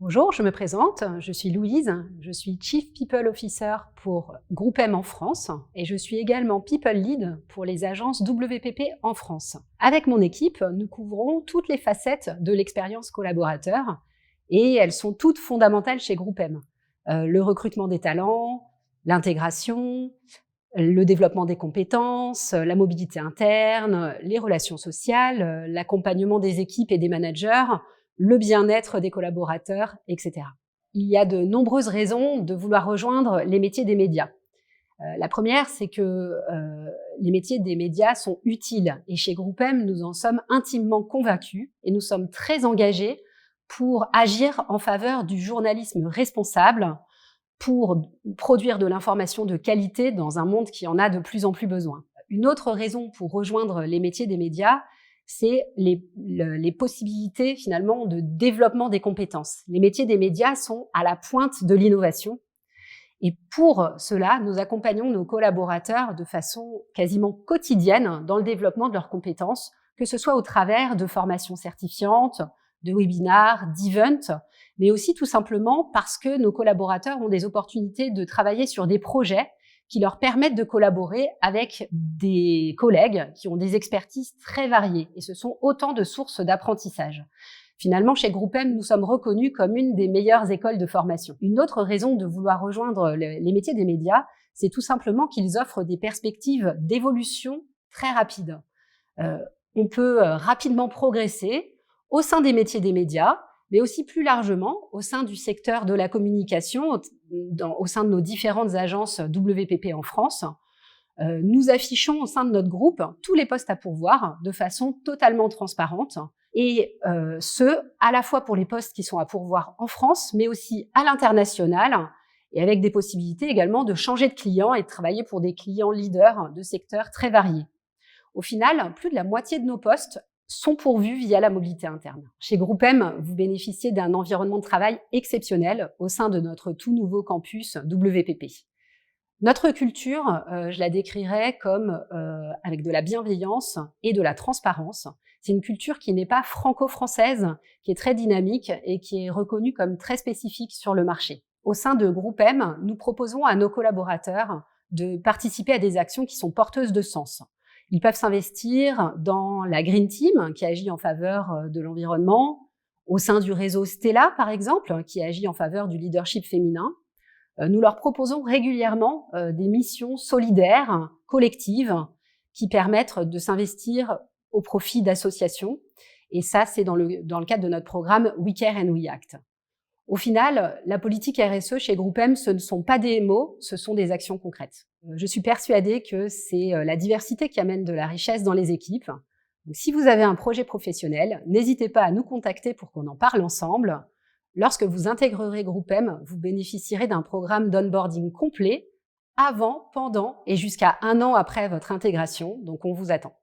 Bonjour, je me présente, je suis Louise, je suis Chief People Officer pour GroupM en France et je suis également People Lead pour les agences WPP en France. Avec mon équipe, nous couvrons toutes les facettes de l'expérience collaborateur et elles sont toutes fondamentales chez GroupM. Le recrutement des talents, l'intégration, le développement des compétences, la mobilité interne, les relations sociales, l'accompagnement des équipes et des managers, le bien-être des collaborateurs, etc. Il y a de nombreuses raisons de vouloir rejoindre les métiers des médias. La première, c'est que les métiers des médias sont utiles et chez GroupM, nous en sommes intimement convaincus et nous sommes très engagés pour agir en faveur du journalisme responsable, pour produire de l'information de qualité dans un monde qui en a de plus en plus besoin. Une autre raison pour rejoindre les métiers des médias, c'est les possibilités finalement de développement des compétences. Les métiers des médias sont à la pointe de l'innovation et pour cela, nous accompagnons nos collaborateurs de façon quasiment quotidienne dans le développement de leurs compétences, que ce soit au travers de formations certifiantes, de webinars, d'events, mais aussi tout simplement parce que nos collaborateurs ont des opportunités de travailler sur des projets qui leur permettent de collaborer avec des collègues qui ont des expertises très variées. Et ce sont autant de sources d'apprentissage. Finalement, chez GroupM, nous sommes reconnus comme une des meilleures écoles de formation. Une autre raison de vouloir rejoindre les métiers des médias, c'est tout simplement qu'ils offrent des perspectives d'évolution très rapides. On peut rapidement progresser au sein des métiers des médias, mais aussi plus largement au sein du secteur de la communication, au sein de nos différentes agences WPP en France. Nous affichons au sein de notre groupe tous les postes à pourvoir de façon totalement transparente et ce, à la fois pour les postes qui sont à pourvoir en France, mais aussi à l'international et avec des possibilités également de changer de client et de travailler pour des clients leaders de secteurs très variés. Au final, plus de la moitié de nos postes sont pourvus via la mobilité interne. Chez GroupM, vous bénéficiez d'un environnement de travail exceptionnel au sein de notre tout nouveau campus WPP. Notre culture, je la décrirais comme avec de la bienveillance et de la transparence. C'est une culture qui n'est pas franco-française, qui est très dynamique et qui est reconnue comme très spécifique sur le marché. Au sein de GroupM, nous proposons à nos collaborateurs de participer à des actions qui sont porteuses de sens. Ils peuvent s'investir dans la Green Team, qui agit en faveur de l'environnement, au sein du réseau Stella, par exemple, qui agit en faveur du leadership féminin. Nous leur proposons régulièrement des missions solidaires, collectives, qui permettent de s'investir au profit d'associations. Et ça, c'est dans le cadre de notre programme We Care and We Act. Au final, la politique RSE chez GroupM, ce ne sont pas des mots, ce sont des actions concrètes. Je suis persuadée que c'est la diversité qui amène de la richesse dans les équipes. Donc, si vous avez un projet professionnel, n'hésitez pas à nous contacter pour qu'on en parle ensemble. Lorsque vous intégrerez GroupM, vous bénéficierez d'un programme d'onboarding complet avant, pendant et jusqu'à 1 an après votre intégration. Donc, on vous attend.